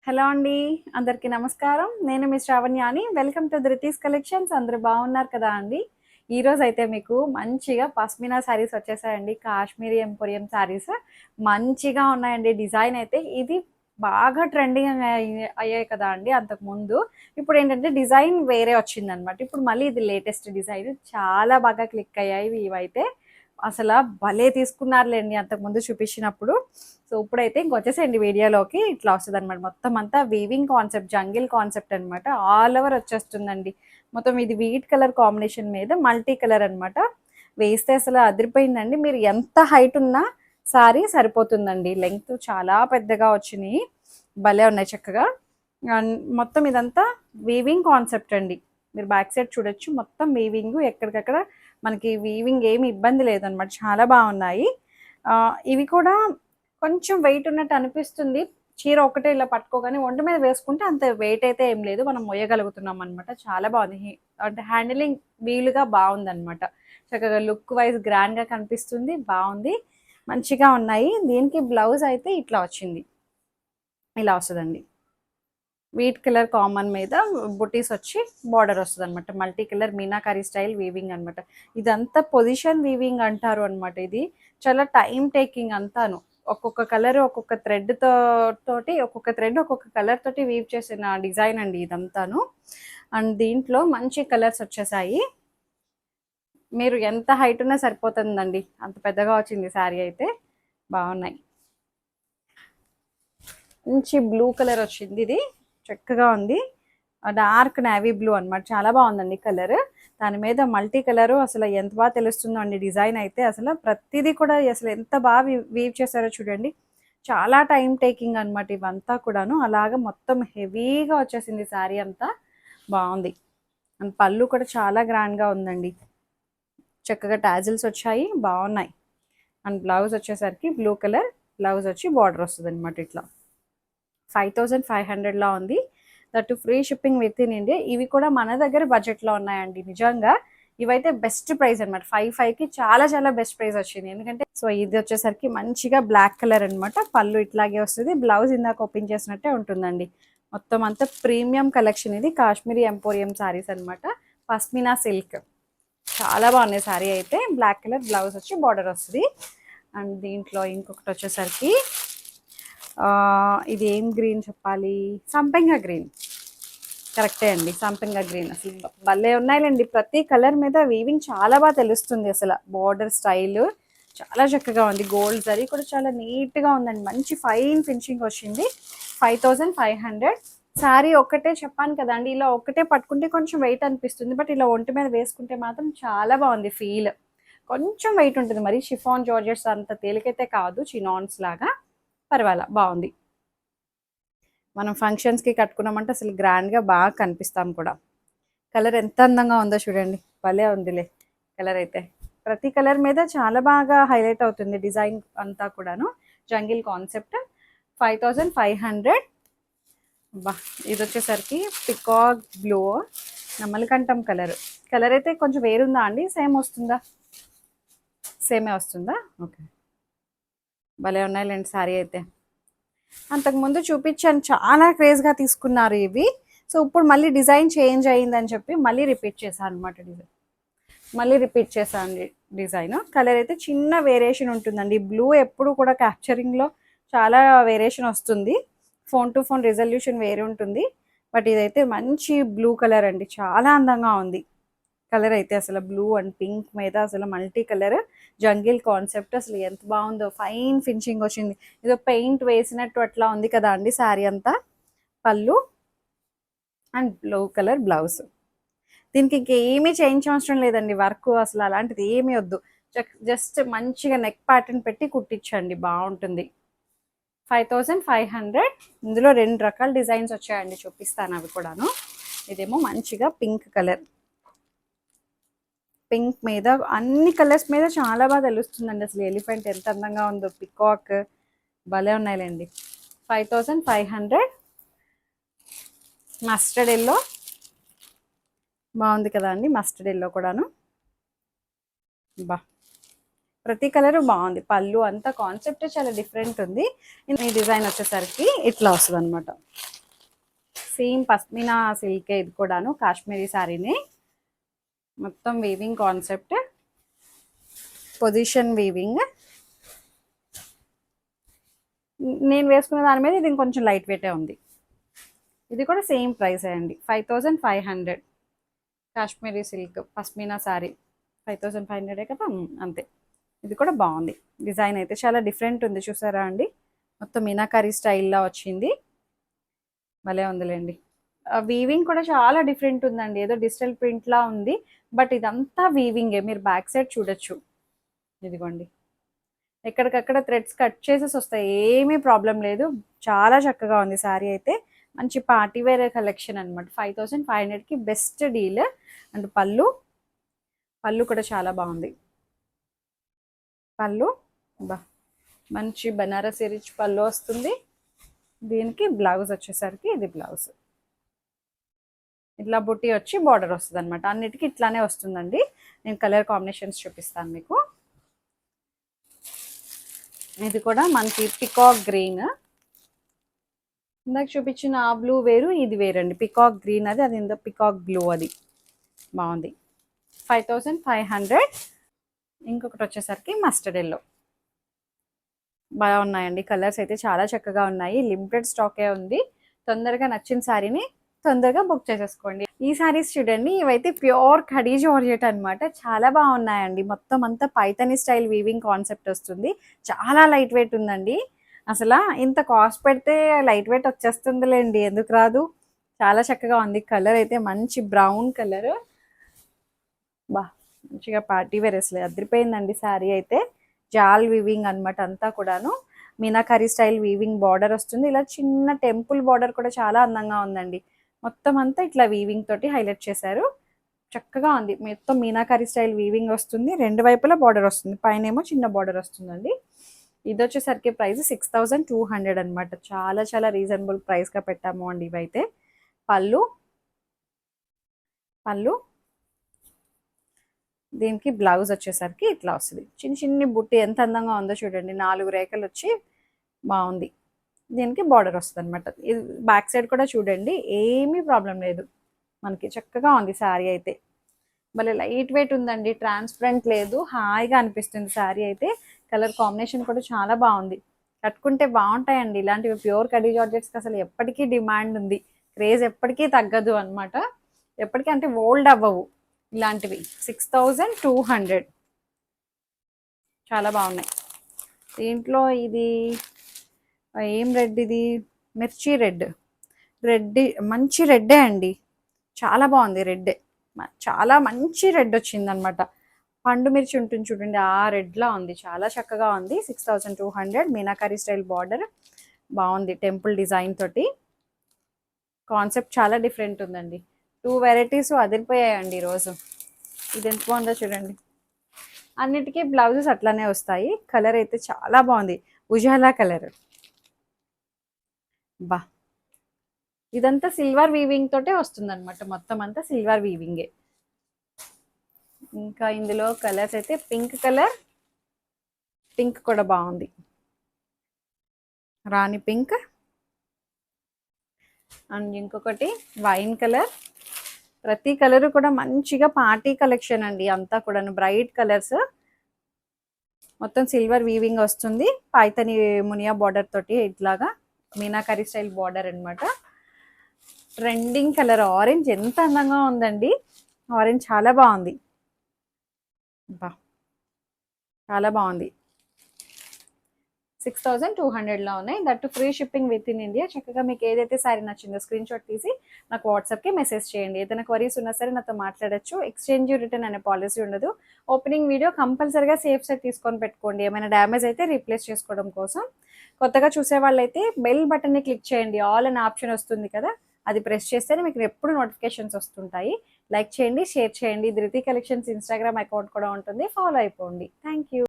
Hello అండి. అందరికీ నమస్కారం. నేను మీ శ్రావణ్యాని. Welcome to Dhruthi's collections. అందరూ బాగున్నారు కదా అండి? ఈరోజు అయితే మీకు మంచిగా పష్మినా శారీస్ వచ్చేసాయండి. కాశ్మీరీ ఎంపోరియం శారీస్ మంచిగా ఉన్నాయండి. డిజైన్ అయితే ఇది బాగా ట్రెండింగ్ అయ్యాయి కదా అండి అంతకుముందు. ఇప్పుడు ఏంటంటే డిజైన్ వేరే వచ్చిందనమాట. ఇప్పుడు మళ్ళీ ఇది లేటెస్ట్ డిజైన్. చాలా బాగా క్లిక్ అయ్యాయి ఇవైతే. అసలు భలే తీసుకున్నారులేండి అంతకుముందు చూపించినప్పుడు. సో ఇప్పుడైతే ఇంకొచ్చేసేయండి వీడియోలోకి. ఇట్లా వస్తుంది అనమాట. మొత్తం అంతా వీవింగ్ కాన్సెప్ట్, జంగిల్ కాన్సెప్ట్ అనమాట. ఆల్ ఓవర్ వచ్చేస్తుందండి. మొత్తం ఇది వీట్ కలర్ కాంబినేషన్ మీద మల్టీ కలర్ అనమాట. వేస్తే అసలు అదిరిపోయిందండి. మీరు ఎంత హైట్ ఉన్నా సారీ సరిపోతుందండి. లెంగ్త్ చాలా పెద్దగా వచ్చినాయి. భలే ఉన్నాయి చక్కగా. మొత్తం ఇదంతా వీవింగ్ కాన్సెప్ట్ అండి. మీరు బ్యాక్ సైడ్ చూడొచ్చు. మొత్తం వీవింగ్, ఎక్కడికక్కడ మనకి వీవింగ్ ఏమి ఇబ్బంది లేదనమాట. చాలా బాగున్నాయి. ఇవి కూడా కొంచెం వెయిట్ ఉన్నట్టు అనిపిస్తుంది. చీర ఒకటే ఇలా పట్టుకోగానే ఒంటి మీద వేసుకుంటే అంత వెయిట్ అయితే ఏం లేదు. మనం మొయ్యగలుగుతున్నాం అనమాట. చాలా బాగుంది. అంటే హ్యాండిలింగ్ వీలుగా బాగుందనమాట. చక్కగా లుక్ వైజ్ గ్రాండ్గా కనిపిస్తుంది. బాగుంది, మంచిగా ఉన్నాయి. దీనికి బ్లౌజ్ అయితే ఇట్లా వచ్చింది, ఇలా వస్తుందండి. వీట్ కలర్ కామన్ మీద బుటీస్ వచ్చి బార్డర్ వస్తుంది అనమాట. Multi colour meenakari style weaving అనమాట. ఇదంతా పొజిషన్ వీవింగ్ అంటారు అనమాట. ఇది చాలా టైం టేకింగ్ అంతాను. ఒక్కొక్క కలర్ ఒక్కొక్క థ్రెడ్ తోటి, ఒక్కొక్క థ్రెడ్ ఒక్కొక్క కలర్ తోటి వీవ్ చేసిన డిజైన్ అండి ఇదంతాను. అండ్ దీంట్లో మంచి కలర్స్ వచ్చేసాయి. మీరు ఎంత హైట్ ఉన్నా సరిపోతుందండి. అంత పెద్దగా వచ్చింది శారీ అయితే. బాగున్నాయి. మంచి బ్లూ కలర్ వచ్చింది. ఇది చక్కగా ఉంది. డార్క్ నేవీ బ్లూ అనమాట. చాలా బాగుందండి కలర్. దాని మీద మల్టీ కలర్ అసలు ఎంత బాగా తెలుస్తుందో అండి. డిజైన్ అయితే అసలు ప్రతిదీ కూడా అసలు ఎంత బాగా వీవ్ చేశారో చూడండి. చాలా టైం టేకింగ్ అనమాట ఇవంతా కూడాను. అలాగా మొత్తం హెవీగా వచ్చేసింది శారీ అంతా. బాగుంది. అండ్ పళ్ళు కూడా చాలా గ్రాండ్గా ఉందండి. చక్కగా టాజిల్స్ వచ్చాయి, బాగున్నాయి. అండ్ బ్లౌజ్ వచ్చేసరికి బ్లూ కలర్ బ్లౌజ్ వచ్చి బార్డర్ వస్తుంది అనమాట. ఇట్లా 5500లా ఉంది. That free shipping with in India. ఇవి కూడా మన దగ్గర బడ్జెట్లో ఉన్నాయండి. నిజంగా ఇవైతే బెస్ట్ ప్రైస్ అనమాట. 55కి చాలా చాలా బెస్ట్ ప్రైస్ వచ్చింది. ఎందుకంటే సో ఇది వచ్చేసరికి మంచిగా బ్లాక్ కలర్ అనమాట. పళ్ళు ఇట్లాగే వస్తుంది. బ్లౌజ్ ఇందాక ఓపెన్ చేసినట్టే ఉంటుందండి. మొత్తం అంతా ప్రీమియం కలెక్షన్. ఇది కాశ్మీరీ ఎంపోరియం శారీస్ అనమాట. పష్మినా సిల్క్. చాలా బాగున్నాయి శారీ అయితే. బ్లాక్ కలర్ బ్లౌజ్ వచ్చి బార్డర్ వస్తుంది. అండ్ దీంట్లో ఇంకొకటి వచ్చేసరికి ఇది ఏం గ్రీన్ చెప్పాలి, సంపెంగ గ్రీన్. కరెక్టే అండి, సంపెంగ గ్రీన్. అసలు భలే ఉన్నాయిలేండి. ప్రతి కలర్ మీద వీవింగ్ చాలా బాగా తెలుస్తుంది. అసలు బార్డర్ స్టైల్ చాలా చక్కగా ఉంది. గోల్డ్ జరీ కూడా చాలా నీట్గా ఉందండి. మంచి ఫైన్ ఫినిషింగ్ వచ్చింది. 5500. శారీ ఒక్కటే చెప్పాను కదండి. ఇలా ఒక్కటే పట్టుకుంటే కొంచెం వెయిట్ అనిపిస్తుంది. బట్ ఇలా ఒంటి మీద వేసుకుంటే మాత్రం చాలా బాగుంది. ఫీల్ కొంచెం వెయిట్ ఉంటుంది. మరి షిఫాన్ జార్జెట్స్ అంత తేలికైతే కాదు, చినాన్స్ లాగా. పర్వాలా, బాగుంది. మనం ఫంక్షన్స్కి కట్టుకున్నామంటే అసలు గ్రాండ్గా బాగా కనిపిస్తాం కూడా. కలర్ ఎంత అందంగా ఉందో చూడండి. భలే ఉందిలే కలర్ అయితే. ప్రతి కలర్ మీద చాలా బాగా హైలైట్ అవుతుంది డిజైన్ అంతా కూడాను. Jungle concept. 5500. బా, ఇది వచ్చేసరికి పికాక్ బ్లూ నమ్మలకంఠం కలర్. కలర్ అయితే కొంచెం వేరుందా అండి? సేమ్ వస్తుందా? సేమే వస్తుందా? ఓకే. భలే ఉన్నాయిలేండి శారీ అయితే. అంతకుముందు చూపించాను, చాలా క్రేజ్గా తీసుకున్నారు ఇవి. సో ఇప్పుడు మళ్ళీ డిజైన్ చేంజ్ అయ్యిందని చెప్పి మళ్ళీ రిపీట్ చేశాను అనమాట. డిజైన్ కలర్ అయితే చిన్న వేరియేషన్ ఉంటుందండి. బ్లూ ఎప్పుడు కూడా క్యాప్చరింగ్లో చాలా వేరియేషన్ వస్తుంది. ఫోన్ టు ఫోన్ రిజల్యూషన్ వేరే ఉంటుంది. బట్ ఇదైతే మంచి బ్లూ కలర్ అండి. చాలా అందంగా ఉంది కలర్ అయితే. అసలు బ్లూ అండ్ పింక్ మీద అసలు మల్టీ కలర్ జంగిల్ కాన్సెప్ట్. అసలు ఎంత బాగుందో. ఫైన్ ఫినిషింగ్ వచ్చింది. ఏదో పెయింట్ వేసినట్టు అట్లా ఉంది కదా అండి శారీ అంతా. పళ్ళు అండ్ బ్లూ కలర్ బ్లౌజ్. దీనికి ఇంకేమీ చేయించవసరం లేదండి. వర్క్ అసలు అలాంటిది ఏమీ వద్దు. జస్ట్ మంచిగా నెక్ ప్యాటర్న్ పెట్టి కుట్టించండి, బాగుంటుంది. 5500. ఇందులో 2 రకాల డిజైన్స్ వచ్చాయండి, చూపిస్తాను అవి కూడాను. ఇదేమో మంచిగా పింక్ కలర్. పింక్ మీద అన్ని కలర్స్ మీద చాలా బాగా తెలుస్తుందండి. అసలు ఎలిఫెంట్ ఎంత అందంగా ఉందో, పికాక్ భలే ఉన్నాయిలేండి. 5500. మస్టర్డ్ ఎల్లో బాగుంది కదా అండి. మస్టర్డ్ ఎల్లో కూడాను. బా, ప్రతి కలరు బాగుంది. పళ్ళు అంతా కాన్సెప్ట్ చాలా డిఫరెంట్ ఉంది. ఈ డిజైన్ వచ్చేసరికి ఇట్లా వస్తుంది అనమాట. సేమ్ పస్మినా సిల్కే ఇది కూడాను, కాశ్మీరీ శారీని. మొత్తం వీవింగ్ కాన్సెప్ట్, పొజిషన్ వీవింగ్. నేను వేసుకున్న దాని మీద ఇది కొంచెం లైట్ వెయిటే ఉంది. ఇది కూడా సేమ్ ప్రైస్ అండి, 5500. కాశ్మీరీ సిల్క్ పస్మినా శారీ 5500 కదా, అంతే. ఇది కూడా బాగుంది, డిజైన్ అయితే చాలా డిఫరెంట్ ఉంది, చూసారా అండి. మొత్తం మీనాకారీ స్టైల్లో వచ్చింది, భలే ఉందిలేండి. వీవింగ్ కూడా చాలా డిఫరెంట్ ఉందండి, ఏదో డిజిటల్ ప్రింట్లా ఉంది, బట్ ఇదంతా వీవింగే. మీరు బ్యాక్ సైడ్ చూడొచ్చు, ఇదిగోండి. ఎక్కడికక్కడ థ్రెడ్స్ కట్ చేసేసి వస్తాయి, ఏమీ ప్రాబ్లం లేదు. చాలా చక్కగా ఉంది శారీ అయితే. మంచి పార్టీ వేర్ కలెక్షన్ అనమాట. 5500కి బెస్ట్ డీల్. అండ్ పళ్ళు కూడా చాలా బాగుంది. పళ్ళు బా మంచి బనారసి రిచ్ పళ్ళు వస్తుంది. దీనికి బ్లౌజ్ వచ్చేసరికి ఇది బ్లౌజ్ ఇట్లా బుట్టి వచ్చి బార్డర్ వస్తుంది అనమాట. అన్నిటికీ ఇట్లానే వస్తుందండి. నేను కలర్ కాంబినేషన్స్ చూపిస్తాను మీకు. ఇది కూడా మనకి పికాక్ గ్రీన్, ఇందాక చూపించిన ఆ బ్లూ వేరు, ఇది వేరండి. పికాక్ గ్రీన్ అది ఇందో పికాక్ బ్లూ, అది బాగుంది. 5500. ఇంకొకటి వచ్చేసరికి మస్టర్డ్ ఎల్లో. బాగా ఉన్నాయండి, కలర్స్ అయితే చాలా చక్కగా ఉన్నాయి. లిమిటెడ్ స్టాకే ఉంది. తొందరగా నచ్చిన శారీని తొందరగా బుక్ చేసేసుకోండి. ఈ శారీస్ చూడండి, ఇవైతే ప్యూర్ ఖడీ జార్జెట్ అనమాట. చాలా బాగున్నాయండి. మొత్తం అంతా పైథానీ స్టైల్ వీవింగ్ కాన్సెప్ట్ వస్తుంది. చాలా లైట్ వెయిట్ ఉందండి. అసలు ఇంత కాస్ట్ పెడితే లైట్ వెయిట్ వచ్చేస్తుందిలేండి, ఎందుకు రాదు. చాలా చక్కగా ఉంది. కలర్ అయితే మంచి బ్రౌన్ కలర్, బా మంచిగా పార్టీ వేర్, అసలు అదిరిపోయిందండి శారీ అయితే. జాల్ వీవింగ్ అనమాట అంతా కూడాను. మీనాకారీ స్టైల్ వీవింగ్ బార్డర్ వస్తుంది. ఇలా చిన్న టెంపుల్ బార్డర్ కూడా చాలా అందంగా ఉందండి. మొత్తం అంతా ఇట్లా వీవింగ్ తోటి హైలైట్ చేశారు, చక్కగా ఉంది. మొత్తం మీనాకారీ స్టైల్ వీవింగ్ వస్తుంది, రెండు వైపులా బార్డర్ వస్తుంది, పైన ఏమో చిన్న బార్డర్ వస్తుందండి. ఇది వచ్చేసరికి ప్రైస్ 6200 అనమాట. చాలా చాలా రీజనబుల్ ప్రైస్గా పెట్టాము అండి ఇవైతే. పళ్ళు దీనికి బ్లౌజ్ వచ్చేసరికి ఇట్లా వస్తుంది. చిన్ని బుట్టి ఎంత అందంగా ఉందో చూడండి, 4 రేఖలు వచ్చి బాగుంది. దీనికి బార్డర్ వస్తుంది అనమాట. ఇది బ్యాక్ సైడ్ కూడా చూడండి, ఏమీ ప్రాబ్లం లేదు, మనకి చక్కగా ఉంది శారీ అయితే. భలే లైట్ వెయిట్ ఉందండి, ట్రాన్స్పరెంట్ లేదు, హాయిగా అనిపిస్తుంది శారీ అయితే. కలర్ కాంబినేషన్ కూడా చాలా బాగుంది. కట్టుకుంటే బాగుంటాయండి ఇలాంటివి. ప్యూర్ కడీ జార్జెట్స్కి అసలు ఎప్పటికీ డిమాండ్ ఉంది, క్రేజ్ ఎప్పటికీ తగ్గదు అనమాట. ఎప్పటికీ అంటే ఓల్డ్ అవ్వవు ఇలాంటివి. 6200, చాలా బాగున్నాయి. దీంట్లో ఇది ఏం రెడ్, ఇది మిర్చి రెడ్, మంచి రెడ్డే అండి, చాలా బాగుంది. రెడ్డే చాలా మంచి రెడ్ వచ్చింది అనమాట. పండు మిర్చి ఉంటుంది చూడండి, ఆ రెడ్లా ఉంది, చాలా చక్కగా ఉంది. 6200. మీనాకారీ స్టైల్ బార్డర్ బాగుంది, టెంపుల్ డిజైన్ తోటి. కాన్సెప్ట్ చాలా డిఫరెంట్ ఉందండి. 2 వెరైటీస్ అదిరిపోయాయండి ఈరోజు. ఇది ఎంత బాగుందో చూడండి. అన్నిటికీ బ్లౌజెస్ అట్లానే వస్తాయి. కలర్ అయితే చాలా బాగుంది, ఉజాలా కలర్. బా ఇదంతా సిల్వర్ వీవింగ్ తోటే వస్తుంది అనమాట. మొత్తం అంతా సిల్వర్ వీవింగే. ఇంకా ఇందులో కలర్స్ అయితే పింక్ కూడా బాగుంది, రాణి పింక్. అండ్ ఇంకొకటి వైన్ కలర్. ప్రతి కలర్ కూడా మంచిగా పార్టీ కలెక్షన్ అండి, అంతా కూడా బ్రైట్ కలర్స్. మొత్తం సిల్వర్ వీవింగ్ వస్తుంది, పైతని మునియా బార్డర్ తోటి ఇట్లాగా మీనాకారీ స్టైల్ బార్డర్ అనమాట. ట్రెండింగ్ కలర్ ఆరెంజ్, ఎంత అందంగా ఉందండి. ఆరెంజ్ చాలా బాగుంది, బా చాలా బాగుంది. 6200లో ఉన్నాయి, that free shipping with in India. చక్కగా మీకు ఏదైతే శారీ నచ్చిందో స్క్రీన్ షాట్ తీసి నాకు వాట్సాప్కి మెసేజ్ చేయండి. ఏదైనా క్వరీస్ ఉన్నా సరే నాతో మాట్లాడచ్చు. ఎక్స్చేంజ్ రిటర్న్ అనే పాలసీ ఉండదు. ఓపెనింగ్ వీడియో కంపల్సరీగా సేఫ్ సైడ్ తీసుకొని పెట్టుకోండి, ఏమైనా డ్యామేజ్ అయితే రీప్లేస్ చేసుకోవడం కోసం. కొత్తగా చూసే వాళ్ళైతే బెల్ బటన్ని క్లిక్ చేయండి, ఆల్ అనే ఆప్షన్ వస్తుంది కదా, అది ప్రెస్ చేస్తేనే మీకు ఎప్పుడు నోటిఫికేషన్స్ వస్తుంటాయి. లైక్ చేయండి, షేర్ చేయండి. ధృతి కలెక్షన్స్ ఇన్స్టాగ్రామ్ అకౌంట్ కూడా ఉంటుంది, ఫాలో అయిపోండి. Thank you.